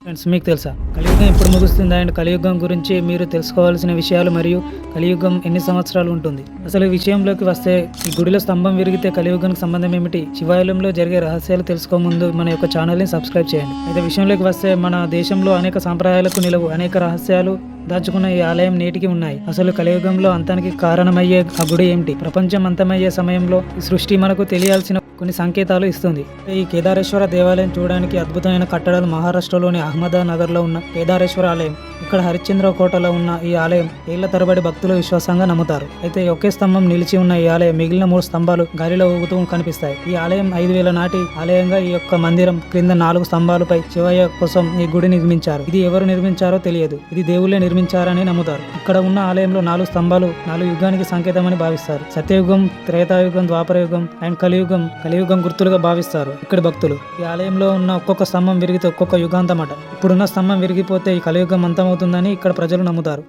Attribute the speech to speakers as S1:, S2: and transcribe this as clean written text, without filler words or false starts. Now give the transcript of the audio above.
S1: Friends, మీకు తెలుసా కలియుగం ఎప్పుడు ముగుస్తుంది అండ్ కలియుగం గురించి మీరు తెలుసుకోవాల్సిన విషయాలు మరియు కలియుగం ఎన్ని సంవత్సరాలు ఉంటుంది? అసలు ఈ విషయంలోకి వస్తే, ఈ గుడిలో స్తంభం విరిగితే కలియుగానికి సంబంధం ఏమిటి? శివాలయంలో జరిగే రహస్యాలు తెలుసుకోముందు మన యొక్క ఛానల్ని సబ్స్క్రైబ్ చేయండి. అయితే విషయంలోకి వస్తే, మన దేశంలో అనేక సాంప్రదాయాలకు నిలవు అనేక రహస్యాలు దాచుకున్న ఈ ఆలయం నేటికి ఉన్నాయి. అసలు కలియుగంలో అంతానికి కారణమయ్యే ఆ గుడి ఏమిటి? ప్రపంచం అంతమయ్యే సమయంలో ఈ సృష్టి మనకు తెలియాల్సిన కొన్ని సంకేతాలు ఇస్తుంది. ఈ కేదారేశ్వర దేవాలయం చూడడానికి అద్భుతమైన కట్టడాలు. మహారాష్ట్రలోని అహ్మదానగర్ లో ఉన్న కేదారేశ్వర ఆలయం. ఇక్కడ హరిశ్చంద్ర కోటలో ఉన్న ఈ ఆలయం ఏళ్ల తరబడి భక్తులు విశ్వాసంగా నమ్ముతారు. అయితే ఒకే స్తంభం నిలిచి ఉన్న ఈ ఆలయం మిగిలిన 3 స్తంభాలు గాలిలో ఊగుతూ కనిపిస్తాయి. ఈ ఆలయం 5000 నాటి ఆలయంగా ఈ యొక్క మందిరం క్రింద 4 స్తంభాలపై శివయ్య కోసం ఈ గుడి నిర్మించారు. ఇది ఎవరు నిర్మించారో తెలియదు. ఇది దేవుళ్ళే నిర్మించారని నమ్ముతారు. ఇక్కడ ఉన్న ఆలయంలో 4 స్తంభాలు 4 యుగానికి సంకేతమని భావిస్తారు. సత్యయుగం, త్రేతాయుగం, ద్వాపరయుగం అండ్ కలియుగం గుర్తులుగా భావిస్తారు ఇక్కడి భక్తులు. ఈ ఆలయంలో ఉన్న ఒక్కొక్క స్తంభం విరిగితే ఒక్కొక్క యుగాంతమట. ఇప్పుడున్న స్తంభం విరిగిపోతే ఈ కలియుగం అంతమవుతుందని ఇక్కడ ప్రజలు నమ్ముతారు.